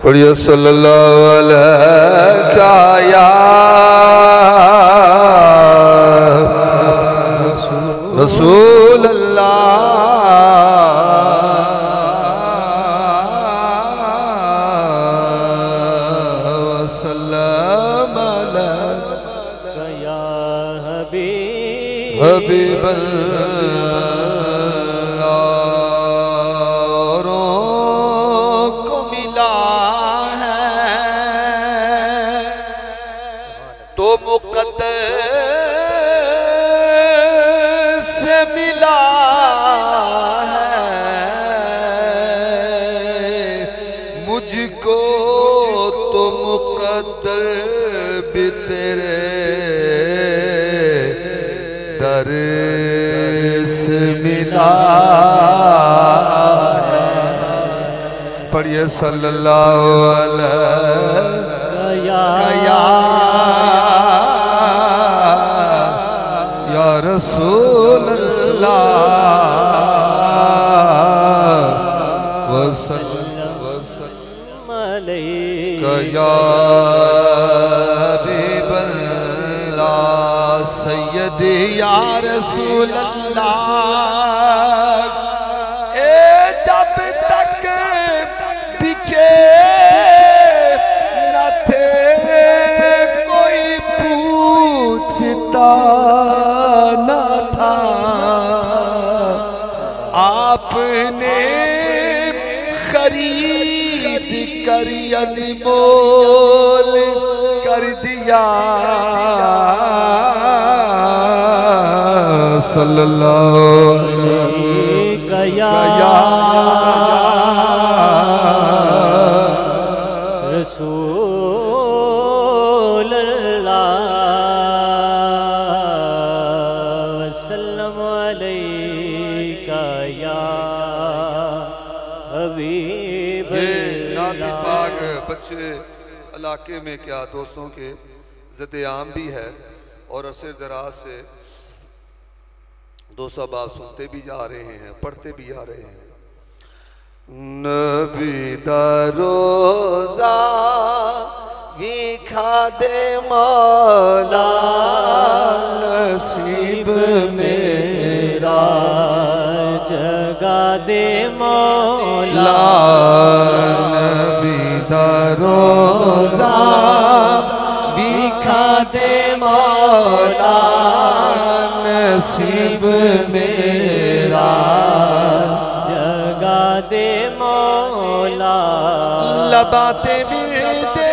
पढ़िए सल्लल्लाहु अलैहि या रसूल अल्लाह वसल्लम अलैका या हबीब पढ़िए सल्लल्लाहु अलैहि या रसूल अल्लाह वसल्लम अलैका या हबीब अल्लाह सय्यदी या रसूल अल्लाह। न था आपने खरीद कर अनमोल कर दिया सल्लल्लाहु अलैहि या इलाके में क्या दोस्तों के ज़िद-ए-आम भी है और अरसे दराज से दो सब आप सुनते भी जा रहे हैं, पढ़ते भी आ रहे हैं। नबी दा रोज़ा विखा दे मौला नसीब मेरा जगा दे मौला नबी दा रोज़ा विखा दे मौला नसीब मेरा जगा दे मौला लबाते मिलते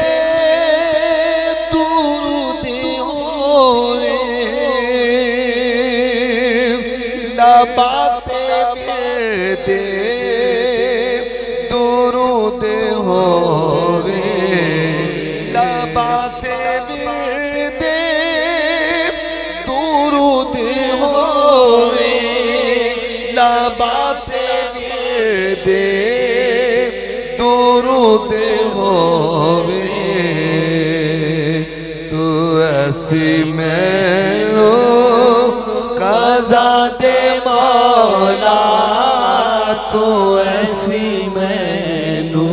दूरुदे होए लबाते मिलते दूरुदे होए लबाते मिलते दूरुदे होए लबाते मिलते दूरुदे होवे तू ऐसी मैनो कज़ा दे मौला तू ऐसी मैनो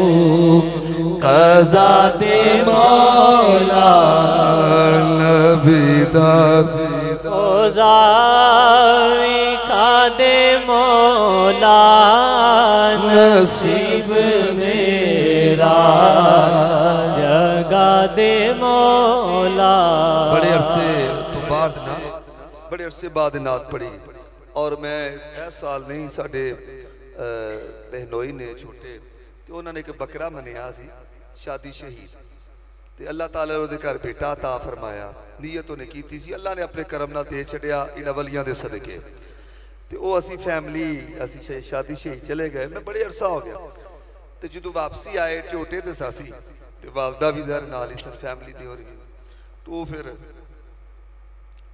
कज़ा दे मौला नबी दा रोज़ा विखा दे मौला नसीब मेरा जगा दे मौला। बड़े अरसे बाद नात पढ़ी और मैं इस साल नहीं साढ़े बहनोई ने छोटे तो उन्होंने एक बकरा मनिया सी शादी शहीद ते अल्लाह ताला ने उहदे घर बेटा अता फरमाया नीयत उन्हें की सी अल्लाह ने अपने करम नाल दे छड़िया इन वलियां दे सदके ते ओ असी फैमिली असी शादी शहीद चले गए। मैं बड़े अरसा हो गया तो जो वापसी आए टोटे ते सासी ते वालदा भी जहर नाल ही सन फैमिली दी हो रही तो फिर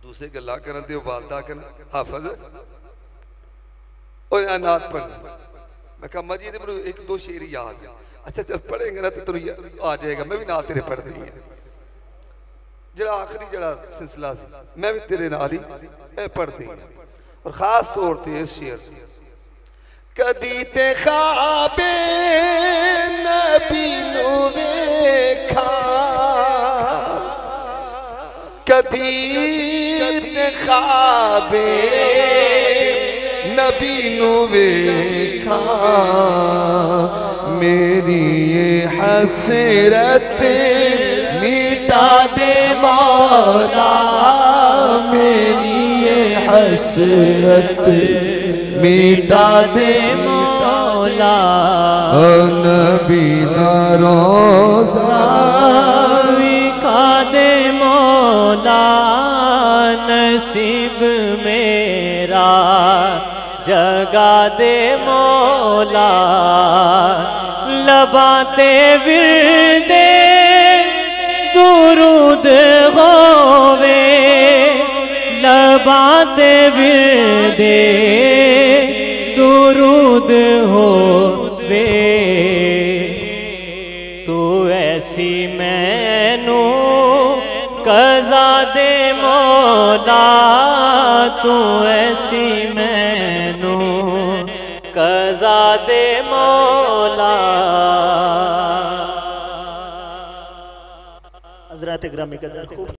दूसरे गल्लां करन ते वालदा कन हाफिज और नात पढ़ मैं कहा अम्मा जी मेरे एक दो शेर याद है। अच्छा चल पढ़ेंगे ना तो तेन आ जाएगा मैं भी नाल तेरे पढ़ दी है जरा आखिरी जरा सिलसिला सी मैं भी तेरे नाल ही पढ़ दी और खास तौर पर इस शेर कदी ते ख्वाबे नबी नूर काबे नबी नू वेखा मेरी ये हसरत मिटा दे मौला मेरी ये हसरत मिटा दे मौला नबी दा रोज़ा विखा दे मौला नसीब मेरा जगा दे मौला लबाते विरदे दुरूद होवे लबाते विरदे दुरूद होवे तू ऐसी मैनू कज़ा दे मौला तू ऐसी मैनू कज़ा दे मौला। हज़रात गिरामी कदर खूब